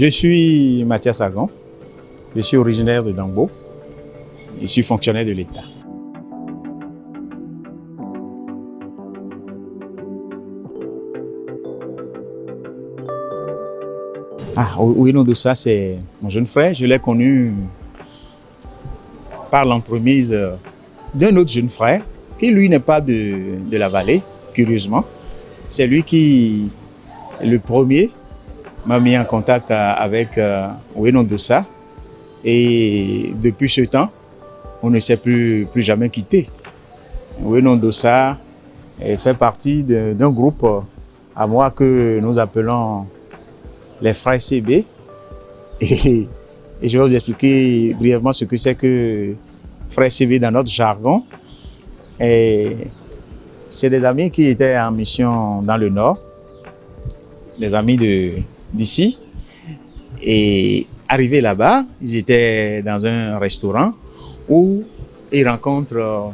Je suis Mathias Agon, je suis originaire de Dangbo, je suis fonctionnaire de l'État. Oueno Dossa, c'est mon jeune frère. Je l'ai connu par l'entremise d'un autre jeune frère qui, lui, n'est pas de la vallée, curieusement. C'est lui qui, le premier, m'a mis en contact avec Oueno Dossa. Et depuis ce temps, on ne s'est plus jamais quitté. Oueno Dossa fait partie d'un groupe à moi que nous appelons les frères CB. Et je vais vous expliquer brièvement ce que c'est que frères CB dans notre jargon. C'est des amis qui étaient en mission dans le Nord, des amis d'ici. Et arrivés là-bas, ils étaient dans un restaurant où ils rencontrent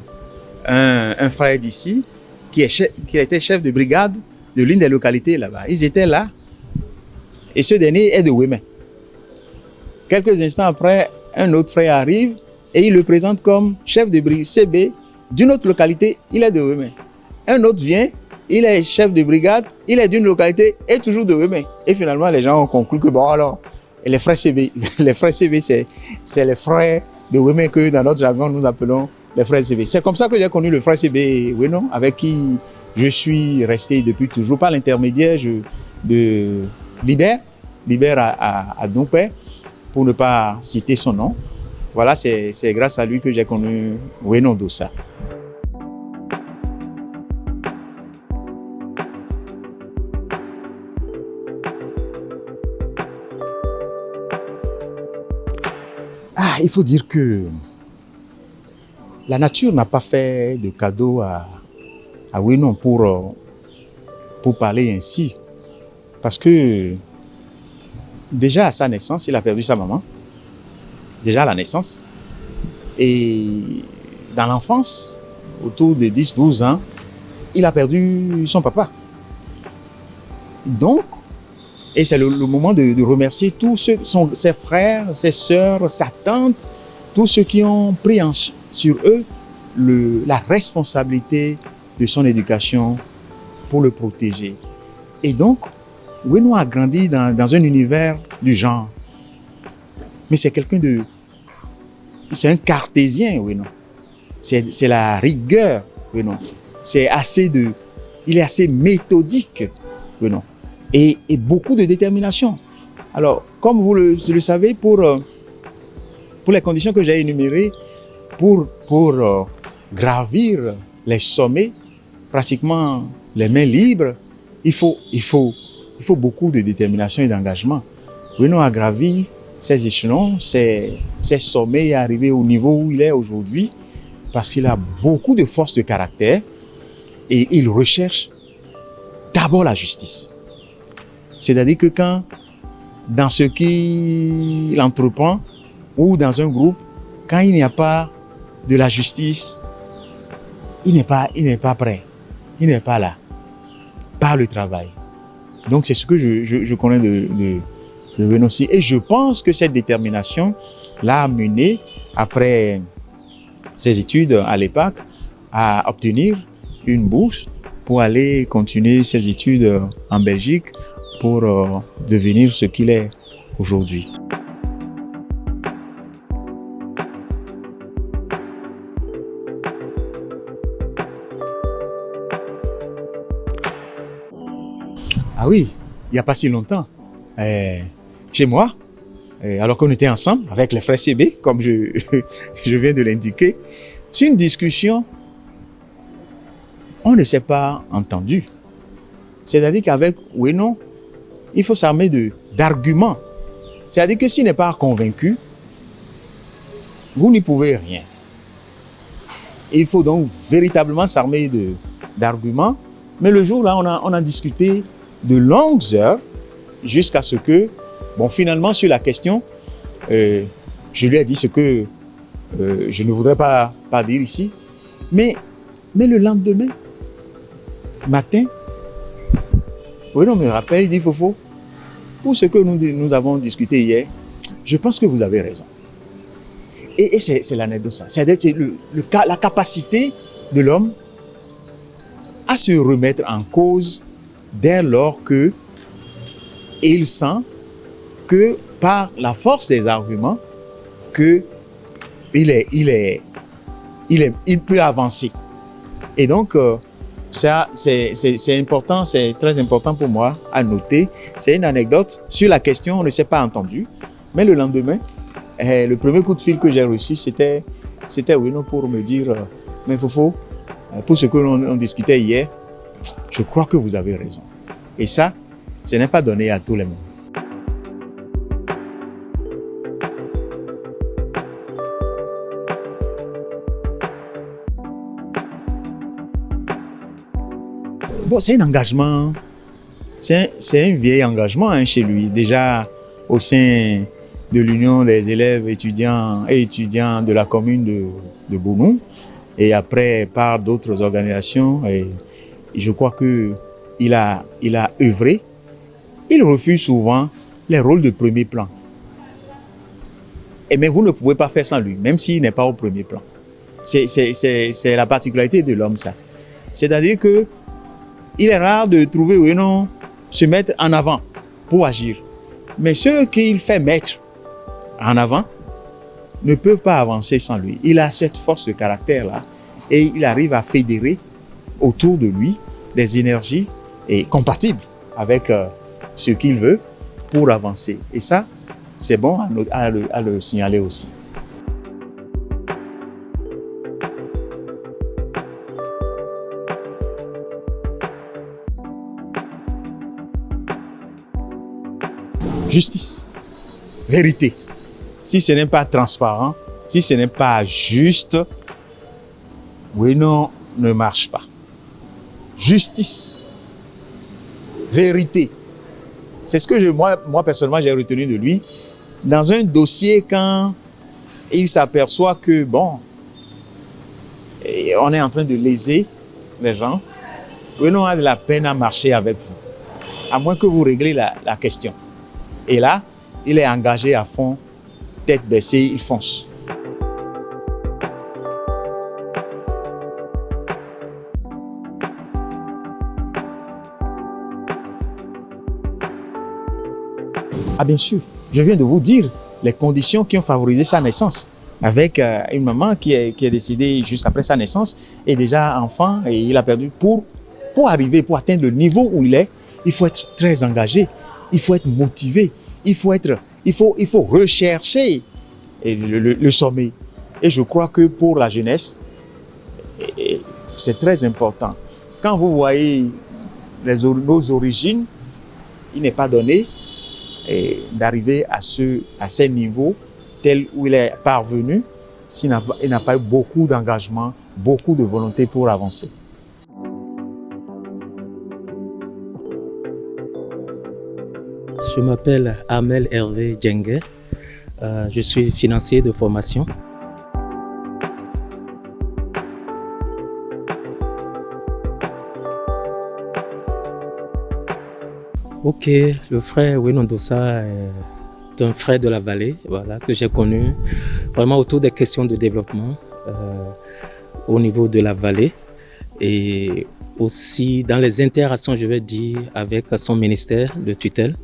un frère d'ici qui était chef de brigade de l'une des localités là-bas. Ils étaient là. Et ce dernier est de Ouémé. Quelques instants après, un autre frère arrive et il le présente comme chef de brigade CB d'une autre localité, il est de Ouémé. Un autre vient, il est chef de brigade, il est d'une localité et toujours de Ouémé. Et finalement, les gens ont conclu que bon alors, les frères CB, c'est les frères de Ouémé que dans notre jargon nous appelons les frères CB. C'est comme ça que j'ai connu le frère CB Oueno, avec qui je suis resté depuis toujours par l'intermédiaire de Libère à Dompé, pour ne pas citer son nom. Voilà, c'est grâce à lui que j'ai connu Oueno Dossa. Il faut dire que la nature n'a pas fait de cadeau à Oueno pour parler ainsi. Parce que déjà à sa naissance, il a perdu sa maman. Déjà à la naissance. Et dans l'enfance, autour de 10-12 ans, il a perdu son papa. Donc, et c'est le moment de remercier tous ses frères, ses sœurs, sa tante, tous ceux qui ont pris sur eux la responsabilité de son éducation pour le protéger. Et donc, Oueno a grandi dans un univers du genre. Mais c'est c'est un cartésien, Oueno. C'est la rigueur, Oueno. Il est assez méthodique, Oueno. Et beaucoup de détermination. Alors, comme vous le savez, pour les conditions que j'ai énumérées, pour gravir les sommets, pratiquement les mains libres, il faut beaucoup de détermination et d'engagement. Oueno a gravi ces échelons, ces sommets, et est arrivé au niveau où il est aujourd'hui parce qu'il a beaucoup de force de caractère et il recherche d'abord la justice. C'est-à-dire que dans ce qu'il entreprend ou dans un groupe, quand il n'y a pas de la justice, il n'est pas prêt, il n'est pas là, par le travail. Donc c'est ce que je connais de Oueno aussi. Et je pense que cette détermination l'a amené, après ses études à l'EPAC, à obtenir une bourse pour aller continuer ses études en Belgique pour devenir ce qu'il est aujourd'hui. Ah oui, il n'y a pas si longtemps, chez moi, alors qu'on était ensemble avec les frères CB, comme je viens de l'indiquer, c'est une discussion, on ne s'est pas entendu. C'est-à-dire qu'avec Oueno, il faut s'armer d'arguments. C'est-à-dire que s'il n'est pas convaincu, vous n'y pouvez rien. Il faut donc véritablement s'armer d'arguments. Mais le jour-là, on a discuté de longues heures jusqu'à ce que, finalement, sur la question, je lui ai dit ce que je ne voudrais pas dire ici. Mais le lendemain matin, Oueno me rappelle, il dit, Fofo, pour ce que nous avons discuté hier, je pense que vous avez raison. Et c'est l'anecdote ça. C'est la capacité de l'homme à se remettre en cause dès lors que il sent que par la force des arguments, que il peut avancer. Et donc, ça, c'est important, c'est très important pour moi à noter. C'est une anecdote sur la question, on ne s'est pas entendu. Mais le lendemain, le premier coup de fil que j'ai reçu, c'était Wino pour me dire mais Fofo, pour ce que l'on discutait hier, je crois que vous avez raison. Et ça, ce n'est pas donné à tout le monde. Bon, c'est un engagement, c'est un vieil engagement chez lui, déjà au sein de l'Union des élèves étudiants et étudiants de la commune de Bounou, et après par d'autres organisations. Et je crois qu'il a œuvré. Il refuse souvent les rôles de premier plan. Mais vous ne pouvez pas faire sans lui, même s'il n'est pas au premier plan. C'est la particularité de l'homme, ça. C'est-à-dire que il est rare de trouver Wino se mettre en avant pour agir. Mais ceux qu'il fait mettre en avant ne peuvent pas avancer sans lui. Il a cette force de caractère-là et il arrive à fédérer autour de lui des énergies compatibles avec ce qu'il veut pour avancer. Et ça, c'est bon à le signaler aussi. Justice, vérité. Si ce n'est pas transparent, si ce n'est pas juste, Wino ne marche pas. Justice, vérité. C'est ce que moi personnellement, j'ai retenu de lui. Dans un dossier, quand il s'aperçoit que, bon, on est en train de léser les gens, Wino a de la peine à marcher avec vous, à moins que vous réglez la question. Et là, il est engagé à fond, tête baissée, il fonce. Ah bien sûr, je viens de vous dire les conditions qui ont favorisé sa naissance. Avec une maman qui est décédée juste après sa naissance et déjà enfant, et il a perdu. Pour atteindre le niveau où il est, il faut être très engagé. Il faut être motivé, il faut rechercher le sommet. Et je crois que pour la jeunesse, c'est très important. Quand vous voyez nos origines, il n'est pas donné d'arriver à ces niveaux tels où il est parvenu s'il n'a pas eu beaucoup d'engagement, beaucoup de volonté pour avancer. Je m'appelle Amel Hervé Djengue. Je suis financier de formation. Ok, le frère Wino Ndossa est un frère de la vallée, voilà, que j'ai connu vraiment autour des questions de développement au niveau de la vallée et aussi dans les interactions, je vais dire, avec son ministère de tutelle.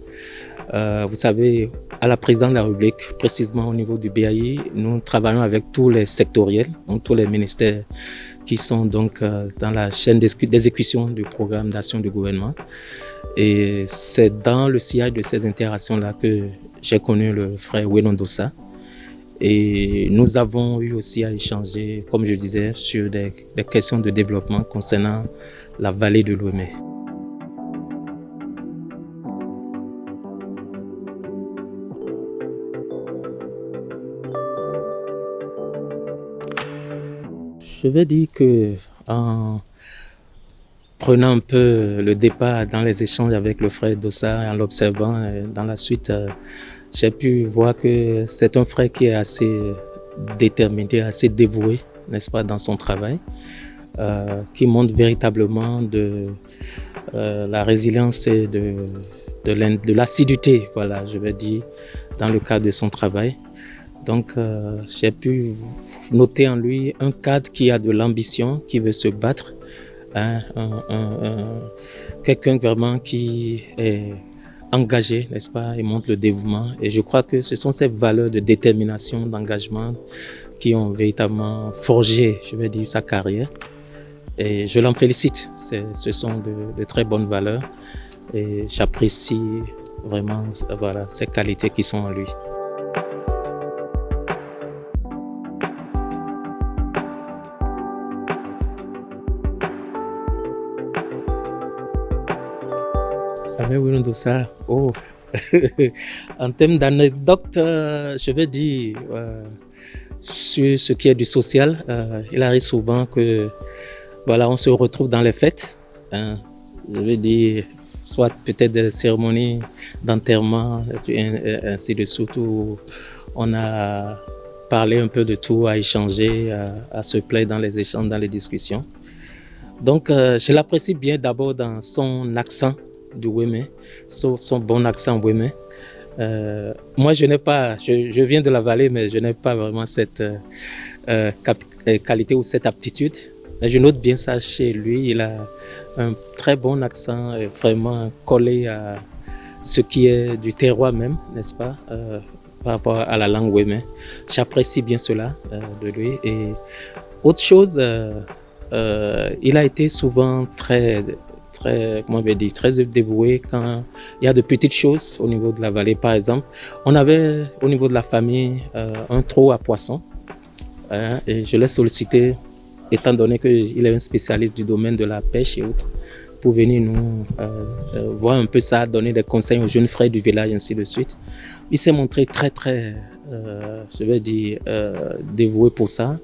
Vous savez, à la présidence de la République, précisément au niveau du BAI, nous travaillons avec tous les sectoriels, donc tous les ministères qui sont donc dans la chaîne d'exécution du programme d'action du gouvernement. Et c'est dans le sillage de ces interactions-là que j'ai connu le frère Wino Ndossa. Et nous avons eu aussi à échanger, comme je disais, sur des questions de développement concernant la vallée de Lomé. Je vais dire que en prenant un peu le départ dans les échanges avec le frère Ndossa, en l'observant, dans la suite, j'ai pu voir que c'est un frère qui est assez déterminé, assez dévoué, n'est-ce pas, dans son travail, qui montre véritablement de la résilience et de l'assiduité, voilà, je vais dire, dans le cadre de son travail. Donc, j'ai pu noter en lui un cadre qui a de l'ambition, qui veut se battre, hein, quelqu'un vraiment qui est engagé, n'est-ce pas, et montre le dévouement. Et je crois que ce sont ces valeurs de détermination, d'engagement qui ont véritablement forgé, je vais dire, sa carrière. Et je l'en félicite. Ce sont de très bonnes valeurs et j'apprécie vraiment, voilà, ces qualités qui sont en lui. Avec Winnie Ndossa, oh, en termes d'anecdotes, je vais dire, sur ce qui est du social, il arrive souvent que, voilà, on se retrouve dans les fêtes, hein, je veux dire, soit peut-être des cérémonies d'enterrement, ainsi de suite, où on a parlé un peu de tout, à échanger, à se plaire dans les échanges, dans les discussions. Donc, je l'apprécie bien d'abord dans son accent du Wémé, son bon accent Wémé. Moi, je n'ai pas, je viens de la vallée, mais je n'ai pas vraiment cette qualité ou cette aptitude. Mais je note bien ça chez lui. Il a un très bon accent, vraiment collé à ce qui est du terroir même, n'est-ce pas, par rapport à la langue Wémé. J'apprécie bien cela de lui. Et autre chose, il a été souvent très dévoué quand il y a de petites choses au niveau de la vallée. Par exemple, on avait au niveau de la famille un trou à poissons, hein, et je l'ai sollicité, étant donné qu'il est un spécialiste du domaine de la pêche et autres, pour venir nous voir un peu ça, donner des conseils aux jeunes frères du village, ainsi de suite. Il s'est montré très, je vais dire, dévoué pour ça.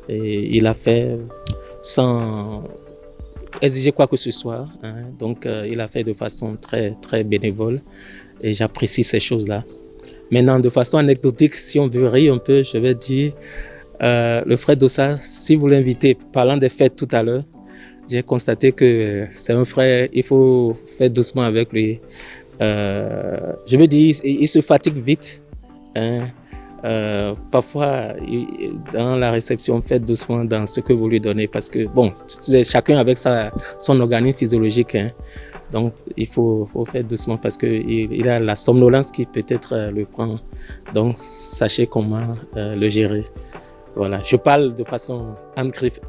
Et il a fait sans exiger quoi que ce soit, hein. Donc il a fait de façon très bénévole et j'apprécie ces choses-là. Maintenant, de façon anecdotique, si on veut rire un peu, je vais dire, le frère Ndossa, si vous l'invitez, parlant des fêtes tout à l'heure, j'ai constaté que c'est un frère, il faut faire doucement avec lui. Je veux dire, il se fatigue vite, hein. Parfois, dans la réception, faites doucement dans ce que vous lui donnez parce que, bon, c'est chacun avec son organisme physiologique, hein. Donc, il faut faire doucement parce qu'il a la somnolence qui peut-être le prend. Donc, sachez comment le gérer. Voilà, je parle de façon hand-griffe.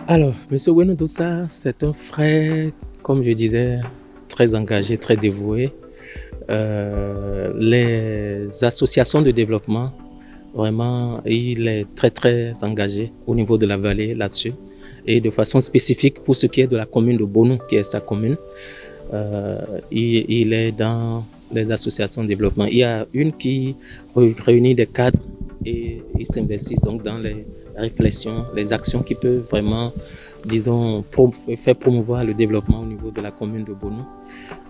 Alors, M. Winnie Ndossa, c'est un frère, comme je disais, très engagé, très dévoué. Les associations de développement, vraiment, il est très engagé au niveau de la vallée là-dessus. Et de façon spécifique pour ce qui est de la commune de Bonou, qui est sa commune, il est dans les associations de développement. Il y a une qui réunit des cadres et ils s'investissent donc dans les réflexions, les actions qui peuvent vraiment, disons, faire promouvoir le développement au niveau de la commune de Bonou.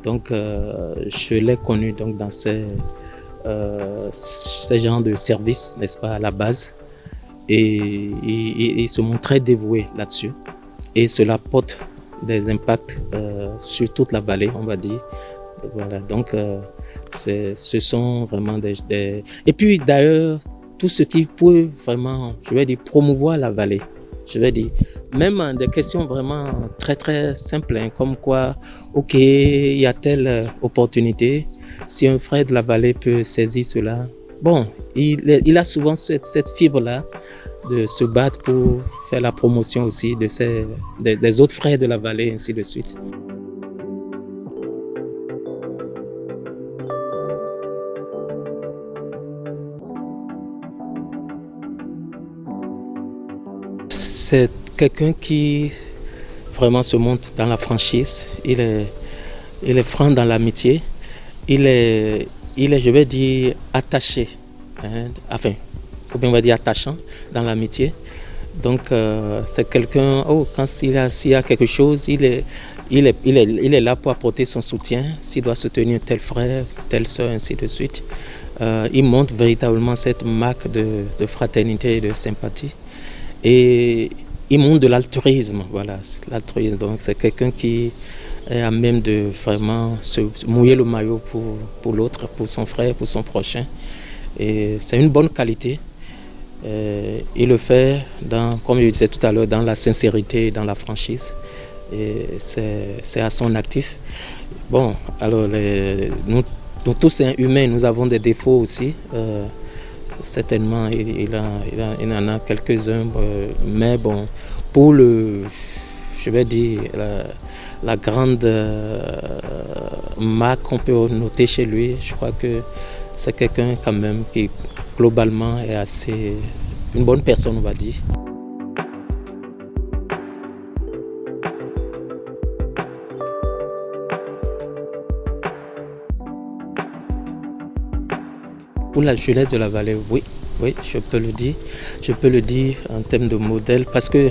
Donc, je l'ai connu donc dans ces genres de services, n'est-ce pas, à la base. Et il se montre très dévoué là-dessus. Et cela porte des impacts sur toute la vallée, on va dire. Voilà, donc, ce sont vraiment des... Et puis, d'ailleurs, tout ce qui peut vraiment, je vais dire, promouvoir la vallée. Je vais dire, même des questions vraiment très simples, hein, comme quoi, ok, il y a telle opportunité, si un frère de la vallée peut saisir cela, bon, il a souvent cette fibre-là de se battre pour faire la promotion aussi des autres frères de la vallée, ainsi de suite. C'est quelqu'un qui vraiment se montre dans la franchise. Il est franc dans l'amitié. Il est, je vais dire, attaché. Hein, enfin, ou bien on va dire attachant dans l'amitié. Donc, c'est quelqu'un, quand s'il y a quelque chose, il est là pour apporter son soutien. S'il doit soutenir tel frère, telle soeur, ainsi de suite. il montre véritablement cette marque de fraternité et de sympathie. Et il montre de l'altruisme, voilà, l'altruisme. Donc c'est quelqu'un qui est à même de vraiment se mouiller le maillot pour l'autre, pour son frère, pour son prochain. Et c'est une bonne qualité. Il le fait, comme je disais tout à l'heure, dans la sincérité, dans la franchise. Et c'est à son actif. Bon, alors nous tous humains, nous avons des défauts aussi. Certainement, il en a quelques-uns, mais bon, pour je vais dire, la grande marque qu'on peut noter chez lui, je crois que c'est quelqu'un quand même qui globalement est assez une bonne personne, on va dire. Pour la jeunesse de la vallée, oui, je peux le dire. Je peux le dire en termes de modèle parce que,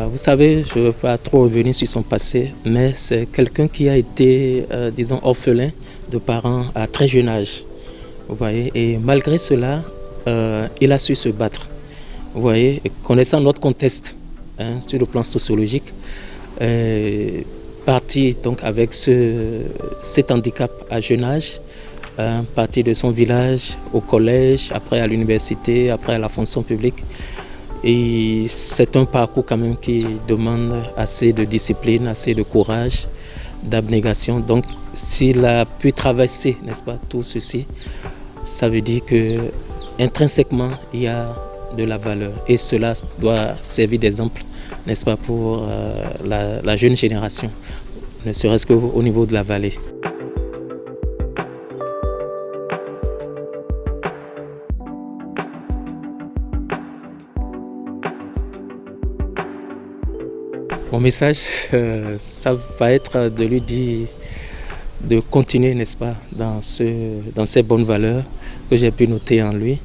vous savez, je ne veux pas trop revenir sur son passé, mais c'est quelqu'un qui a été, disons, orphelin de parents à très jeune âge. Vous voyez, et malgré cela, il a su se battre. Vous voyez, connaissant notre contexte sur le plan sociologique, parti donc avec cet handicap à jeune âge, parti de son village au collège, après à l'université, après à la fonction publique. Et c'est un parcours quand même qui demande assez de discipline, assez de courage, d'abnégation. Donc s'il a pu traverser, n'est-ce pas, tout ceci, ça veut dire que intrinsèquement il y a de la valeur. Et cela doit servir d'exemple, n'est-ce pas, pour la jeune génération, ne serait-ce qu'au niveau de la vallée. Mon message, ça va être de lui dire de continuer, n'est-ce pas, dans ces bonnes valeurs que j'ai pu noter en lui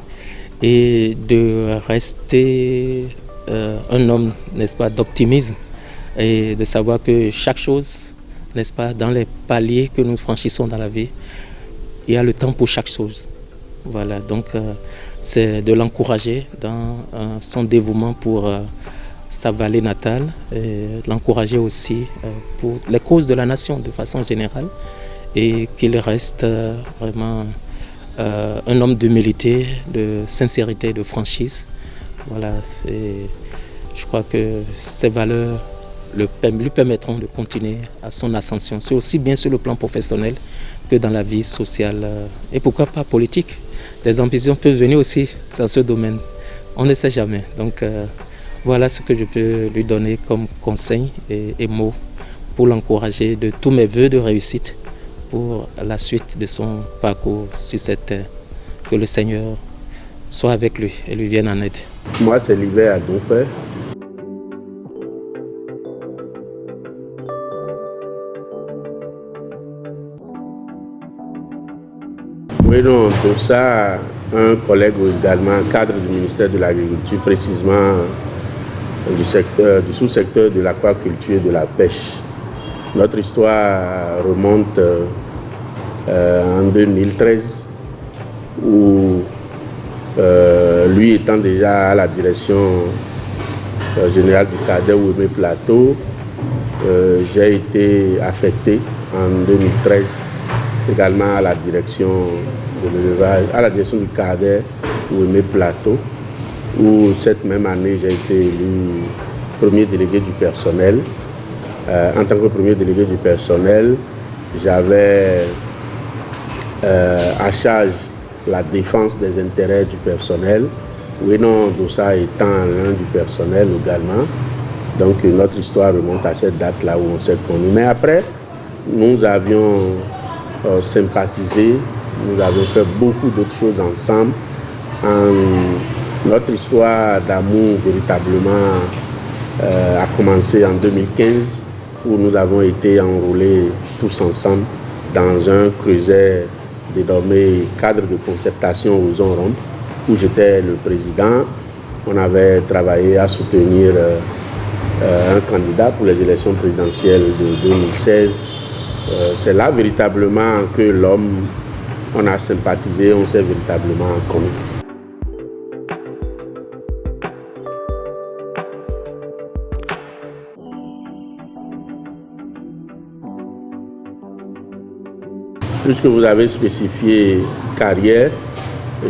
et de rester un homme, n'est-ce pas, d'optimisme et de savoir que chaque chose, n'est-ce pas, dans les paliers que nous franchissons dans la vie, il y a le temps pour chaque chose. Voilà, donc c'est de l'encourager dans son dévouement pour sa vallée natale, et l'encourager aussi pour les causes de la nation de façon générale et qu'il reste vraiment un homme d'humilité, de sincérité, de franchise. Voilà, je crois que ces valeurs lui permettront de continuer à son ascension, c'est aussi bien sur le plan professionnel que dans la vie sociale et pourquoi pas politique. Des ambitions peuvent venir aussi dans ce domaine, on ne sait jamais. Donc voilà ce que je peux lui donner comme conseil et mots pour l'encourager de tous mes voeux de réussite pour la suite de son parcours sur cette terre. Que le Seigneur soit avec lui et lui vienne en aide. Moi, c'est Libert Adoupé. Oui, non, pour ça, un collègue également, cadre du ministère de l'Agriculture, précisément du sous-secteur de l'aquaculture et de la pêche. Notre histoire remonte en 2013, où lui étant déjà à la direction générale du cadet Ouémé Plateau, j'ai été affecté en 2013 également à la direction de l'élevage, à la direction du cadet Ouémé Plateau, où cette même année j'ai été élu premier délégué du personnel. En tant que premier délégué du personnel, j'avais à charge la défense des intérêts du personnel, Ouénon Dossa étant l'un du personnel également. Donc notre histoire remonte à cette date-là où on s'est connus. Mais après, nous avions sympathisé, nous avions fait beaucoup d'autres choses ensemble. Notre histoire d'amour véritablement a commencé en 2015, où nous avons été enrôlés tous ensemble dans un creuset dénommé cadre de concertation aux Zones, où j'étais le président. On avait travaillé à soutenir un candidat pour les élections présidentielles de 2016. C'est là véritablement que l'homme on a sympathisé, on s'est véritablement connus. Puisque vous avez spécifié carrière,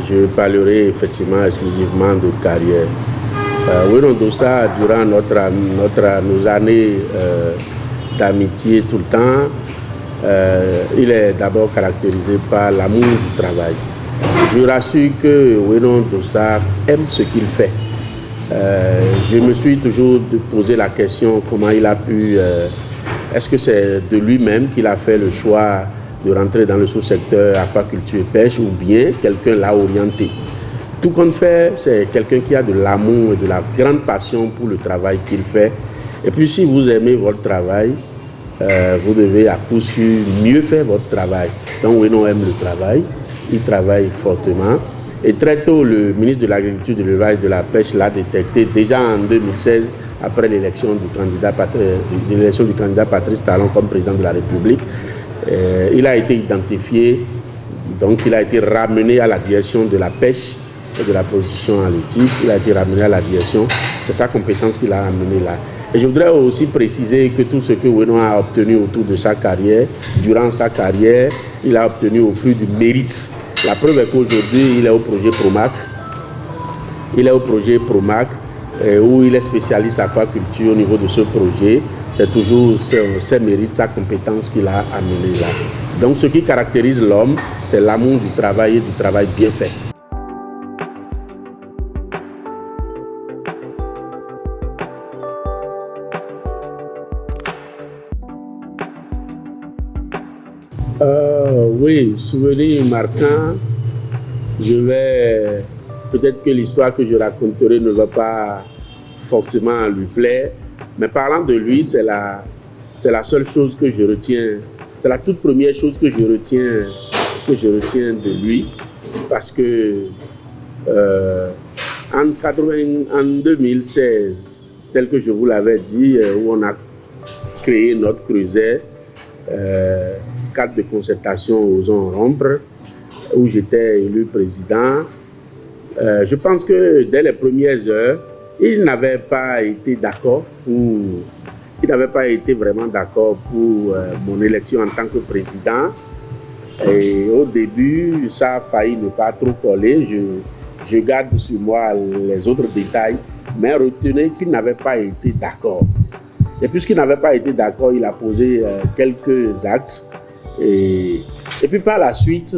je parlerai effectivement exclusivement de carrière. Weno Ndossa, durant nos années d'amitié tout le temps, il est d'abord caractérisé par l'amour du travail. Je rassure que Weno Ndossa aime ce qu'il fait. Je me suis toujours posé la question comment il a pu... est-ce que c'est de lui-même qu'il a fait le choix de rentrer dans le sous-secteur aquaculture et pêche ou bien quelqu'un l'a orienté? Tout compte fait, c'est quelqu'un qui a de l'amour et de la grande passion pour le travail qu'il fait. Et puis si vous aimez votre travail, vous devez à coup sûr mieux faire votre travail. Donc Weno aime le travail, il travaille fortement. Et très tôt, le ministre de l'Agriculture, de l'Élevage et de la Pêche l'a détecté déjà en 2016, après l'élection du candidat Patrice Talon comme président de la République. Il a été identifié, donc il a été ramené à la direction de la pêche et de la production halieutique. Il a été ramené à la direction, c'est sa compétence qu'il a amené là. Et je voudrais aussi préciser que tout ce que Weno a obtenu autour de sa carrière, durant sa carrière, il a obtenu au fruit du mérite. La preuve est qu'aujourd'hui, il est au projet Promac. Il est au projet Promac où il est spécialiste aquaculture au niveau de ce projet. C'est toujours ses mérites, sa compétence qu'il a amené là. Donc ce qui caractérise l'homme, c'est l'amour du travail et du travail bien fait. Oui, souvenir marquant, peut-être que l'histoire que je raconterai ne va pas forcément lui plaire, mais parlant de lui, c'est la seule chose que je retiens, c'est la toute première chose que je retiens de lui, parce que en 2016, tel que je vous l'avais dit, où on a créé notre creuset, cadre de concertation aux rompre, où j'étais élu président. Je pense que dès les premières heures, il n'avait pas été d'accord il n'avait pas été vraiment d'accord pour mon élection en tant que président. Et au début, ça a failli ne pas trop coller. Je garde sur moi les autres détails, mais retenez qu'il n'avait pas été d'accord. Et puisqu'il n'avait pas été d'accord, il a posé quelques actes. Et puis par la suite,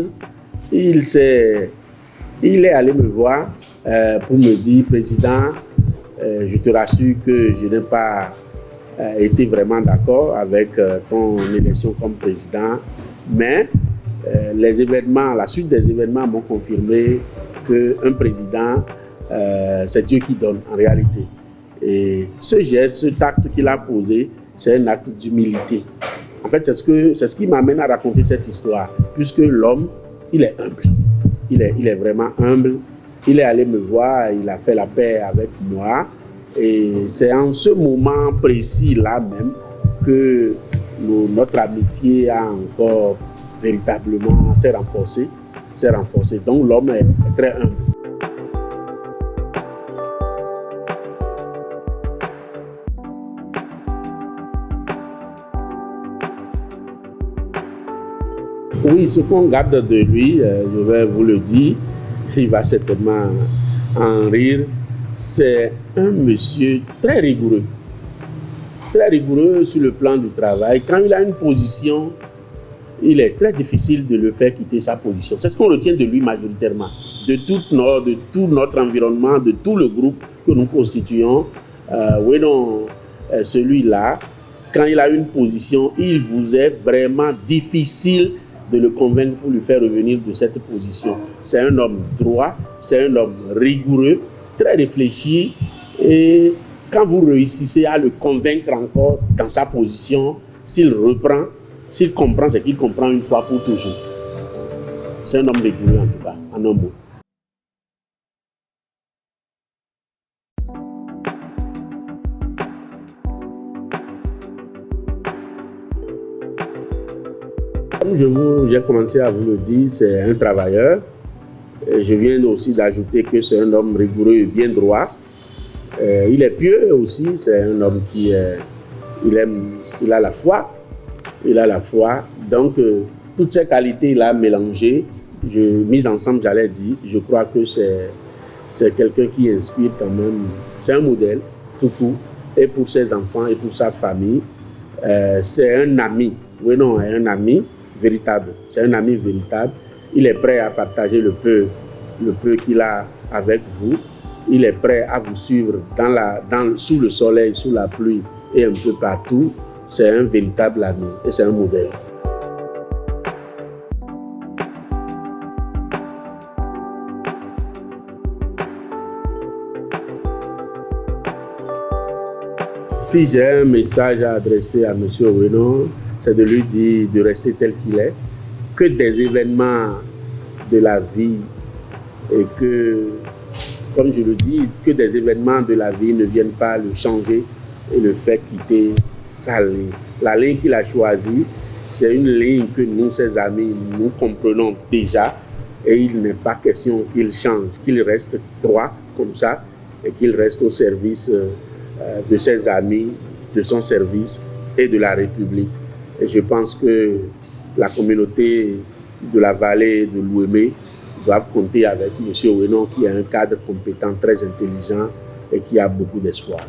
il est allé me voir pour me dire, président, je te rassure que je n'ai pas été vraiment d'accord avec ton élection comme président, mais les événements, la suite des événements m'ont confirmé qu'un président, c'est Dieu qui donne en réalité. Et ce geste, cet acte qu'il a posé, c'est un acte d'humilité. En fait, c'est ce qui m'amène à raconter cette histoire, puisque l'homme, il est humble. Il est vraiment humble. Il est allé me voir, il a fait la paix avec moi. Et c'est en ce moment précis-là même que notre amitié a encore véritablement s'est renforcée. Donc l'homme est très humble. Oui, ce qu'on garde de lui, je vais vous le dire, il va certainement en rire, c'est un monsieur très rigoureux sur le plan du travail. Quand il a une position, il est très difficile de le faire quitter sa position. C'est ce qu'on retient de lui majoritairement, de tout notre environnement, de tout le groupe que nous constituons. Celui-là, quand il a une position, il vous est vraiment difficile de le convaincre pour lui faire revenir de cette position. C'est un homme droit, c'est un homme rigoureux, très réfléchi, et quand vous réussissez à le convaincre encore dans sa position, s'il comprend, c'est qu'il comprend une fois pour toujours. C'est un homme rigoureux en tout cas, en un mot. Comme j'ai commencé à vous le dire, c'est un travailleur. Et je viens aussi d'ajouter que c'est un homme rigoureux et bien droit. Il est pieux aussi, c'est un homme qui il a la foi. Il a la foi. Donc, toutes ces qualités, il a mélangées. Mises ensemble, j'allais dire, je crois que c'est quelqu'un qui inspire quand même. C'est un modèle, tout court, et pour ses enfants et pour sa famille. C'est un ami. Oui, non, un ami véritable. C'est un ami véritable. Il est prêt à partager le peu qu'il a avec vous. Il est prêt à vous suivre sous le soleil, sous la pluie et un peu partout. C'est un véritable ami et c'est un modèle. Si j'ai un message à adresser à M. Oueno, c'est de lui dire de rester tel qu'il est, que des événements de la vie et que, comme je le dis, que des événements de la vie ne viennent pas le changer et le faire quitter sa ligne. La ligne qu'il a choisie, c'est une ligne que nous, ses amis, nous comprenons déjà et il n'est pas question qu'il change, qu'il reste droit comme ça et qu'il reste au service de ses amis, de son service et de la République. Et je pense que la communauté de la vallée de l'Ouémé doivent compter avec M. Oueno qui est un cadre compétent, très intelligent et qui a beaucoup d'espoir.